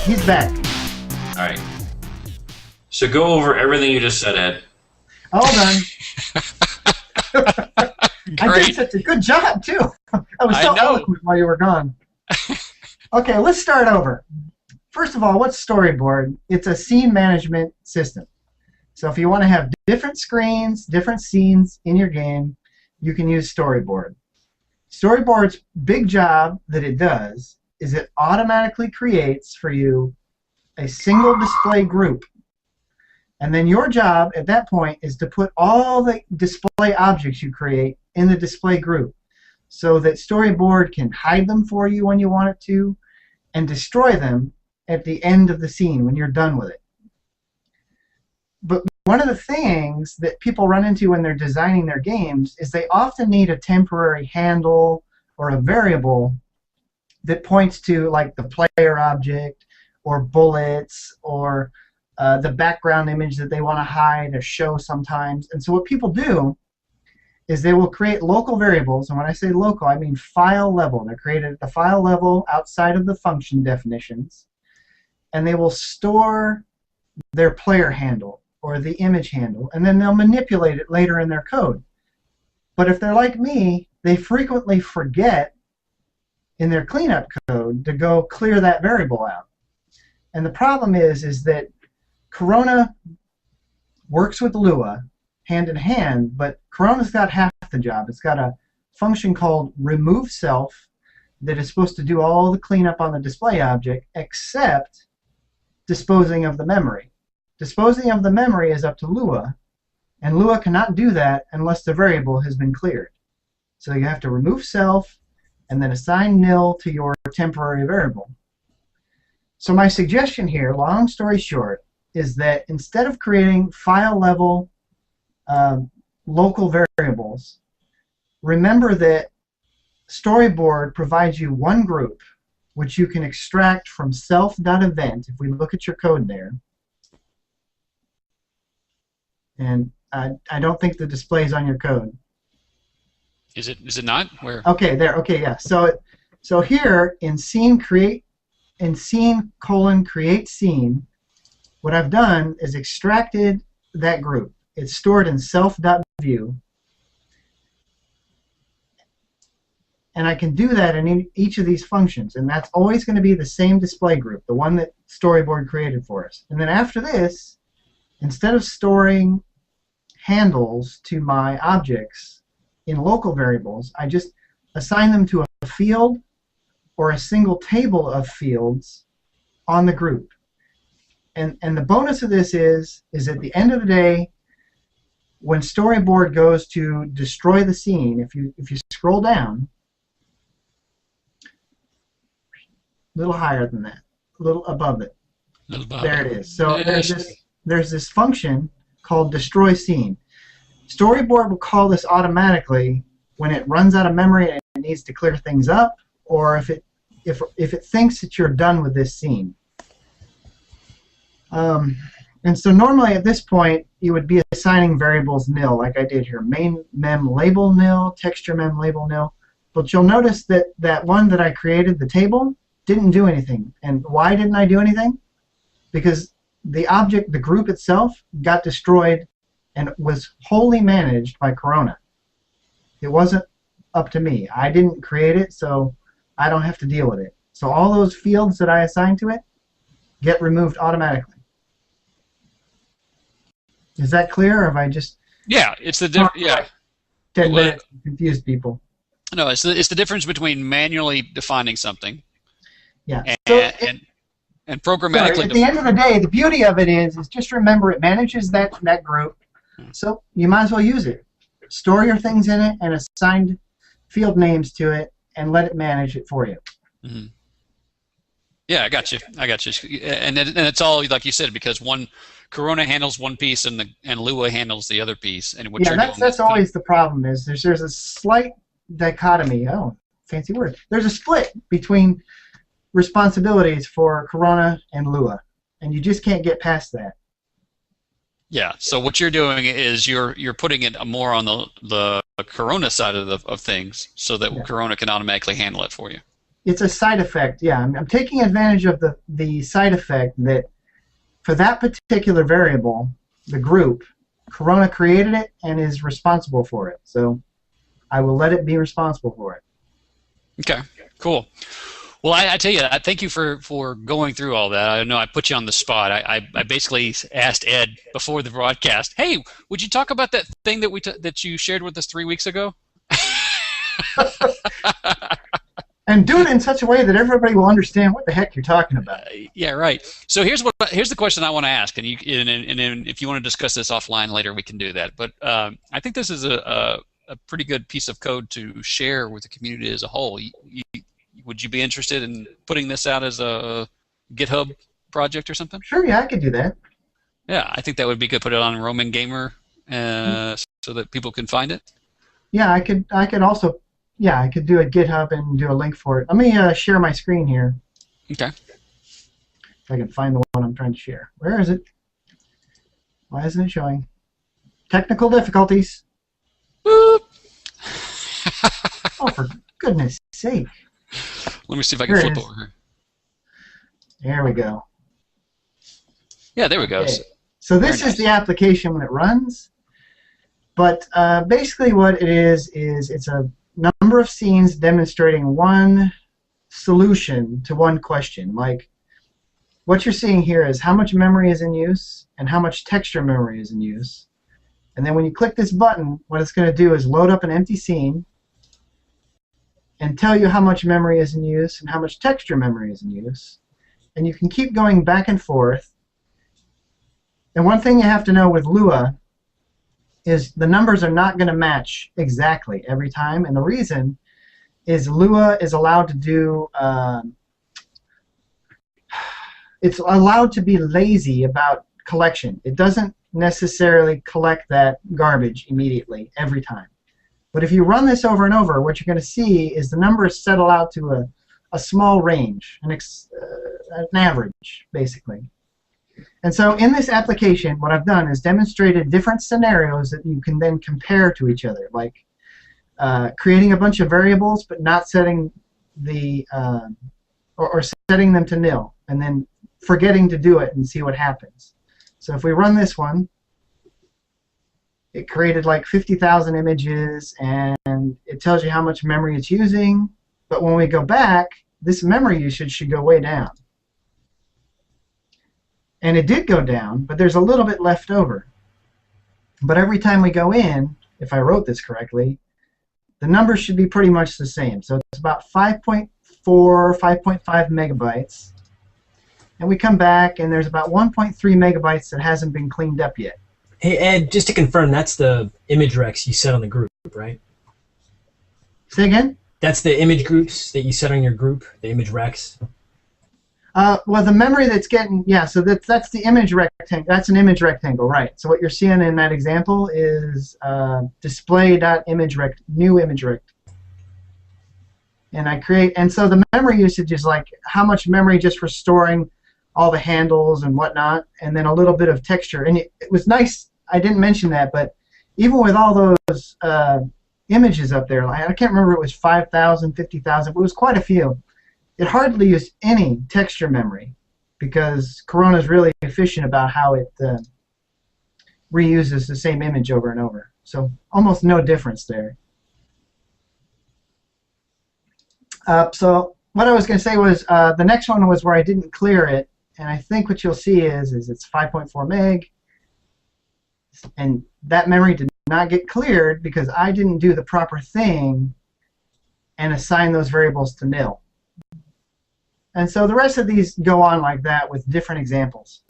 He's back. All right. So go over everything you just said, Ed. All done. I did such a good job, too. I was so eloquent while you were gone. Okay, let's start over. First of all, what's Storyboard? It's a scene management system. So if you want to have different screens, different scenes in your game, you can use Storyboard. Storyboard's big job that it does is it automatically creates for you a single display group. And then your job at that point is to put all the display objects you create in the display group so that Storyboard can hide them for you when you want it to and destroy them at the end of the scene when you're done with it. But one of the things that people run into when they're designing their games is they often need a temporary handle or a variable that points to like the player object or bullets or the background image that they want to hide or show sometimes. And so what people do is they will create local variables, and when I say local, I mean file level. They're created at the file level outside of the function definitions, and they will store their player handle or the image handle, and then they'll manipulate it later in their code. But if they're like me, they frequently forget in their cleanup code to go clear that variable out. And the problem is that Corona works with Lua hand in hand, but Corona's got half the job. It's got a function called remove self that is supposed to do all the cleanup on the display object except disposing of the memory. Disposing of the memory is up to Lua, and Lua cannot do that unless the variable has been cleared. So you have to remove self and then assign nil to your temporary variable. So my suggestion here, long story short, is that instead of creating file level local variables, remember that Storyboard provides you one group which you can extract from self.event. If we look at your code there, and I don't think the display is on your code. Is it not? Where? Okay, there. Okay, yeah. So here in scene create scene, what I've done is extracted that group. It's stored in self.view, and I can do that in each of these functions, and that's always going to be the same display group, the one that Storyboard created for us. And then after this, instead of storing handles to my objects in local variables, I just assign them to a field or a single table of fields on the group. And the bonus of this is at the end of the day, when Storyboard goes to destroy the scene, if you scroll down, a little higher than that, a little above it. There it is. So there's this function called destroy scene. Storyboard will call this automatically when it runs out of memory and it needs to clear things up, or if it thinks that you're done with this scene. And so normally at this point you would be assigning variables nil, like I did here, main mem label nil, texture mem label nil. But you'll notice that that one that I created, the table, didn't do anything. And why didn't I do anything? Because the object, the group itself, got destroyed and was wholly managed by Corona. It wasn't up to me. I didn't create it, so I don't have to deal with it. So all those fields that I assigned to it get removed automatically. Is that clear, or have I just... Yeah, it's the yeah. 10 minutes confused people. No, it's the difference between manually defining something, yeah, and programmatically. Sorry, at the end of the day, the beauty of it is just remember it manages that group, so you might as well use it. Store your things in it and assign field names to it, and let it manage it for you. Mm-hmm. Yeah, I got you. And it's all like you said, because Corona handles one piece and Lua handles the other piece. And what that's always the problem. Is there's a slight dichotomy. Oh, fancy word. There's a split between responsibilities for Corona and Lua, and you just can't get past that. Yeah. So what you're doing is you're putting it more on the Corona side of things, so that Corona can automatically handle it for you. It's a side effect. Yeah, I'm taking advantage of the side effect that for that particular variable, the group, Corona created it and is responsible for it. So I will let it be responsible for it. Okay, cool. Well, I tell you, I thank you for going through all that. I know I put you on the spot. I basically asked Ed before the broadcast, hey, would you talk about that thing that you shared with us 3 weeks ago? And do it in such a way that everybody will understand what the heck you're talking about. Yeah, right. So here's the question I want to ask, and if you want to discuss this offline later, we can do that. But I think this is a pretty good piece of code to share with the community as a whole. Would you be interested in putting this out as a GitHub project or something? Sure, yeah, I could do that. Yeah, I think that would be good. Put it on Roaming Gamer so that people can find it. Yeah, I could also, yeah, I could do a GitHub and do a link for it. Let me share my screen here. Okay. If I can find the one I'm trying to share. Where is it? Why isn't it showing? Technical difficulties. Boop. Oh, for goodness sake. Let me see if I can flip over here. There we go. Yeah, there we go. Okay. So this is the application when it runs. But basically what it is it's a number of scenes demonstrating one solution to one question. Like what you're seeing here is how much memory is in use and how much texture memory is in use. And then when you click this button, what it's going to do is load up an empty scene and tell you how much memory is in use and how much texture memory is in use. And you can keep going back and forth. And one thing you have to know with Lua is the numbers are not going to match exactly every time. And the reason is Lua is allowed to do, it's allowed to be lazy about collection. It doesn't necessarily collect that garbage immediately every time. But if you run this over and over, what you're going to see is the numbers settle out to a small range, an average, basically. And so in this application, what I've done is demonstrated different scenarios that you can then compare to each other, like creating a bunch of variables but not setting the, or setting them to nil, and then forgetting to do it and see what happens. So if we run this one, it created like 50,000 images, and it tells you how much memory it's using. But when we go back, this memory usage should go way down. And it did go down, but there's a little bit left over. But every time we go in, if I wrote this correctly, the numbers should be pretty much the same. So it's about 5.4, 5.5 megabytes. And we come back, and there's about 1.3 megabytes that hasn't been cleaned up yet. Hey, Ed, just to confirm, that's the image recs you set on the group, right? Say again? That's the image groups that you set on your group, the image recs? Well, the memory that's getting, yeah, so that's the image rectangle. That's an image rectangle, right. So what you're seeing in that example is display.imageRect, new image rect. And and so the memory usage is like how much memory just for storing all the handles and whatnot, and then a little bit of texture. And it was nice, I didn't mention that, but even with all those images up there, I can't remember, it was 5,000, 50,000, but it was quite a few. It hardly used any texture memory because Corona is really efficient about how it reuses the same image over and over. So almost no difference there. So what I was going to say was the next one was where I didn't clear it, and I think what you'll see is it's 5.4 meg, and that memory did not get cleared because I didn't do the proper thing and assign those variables to nil. And so the rest of these go on like that with different examples.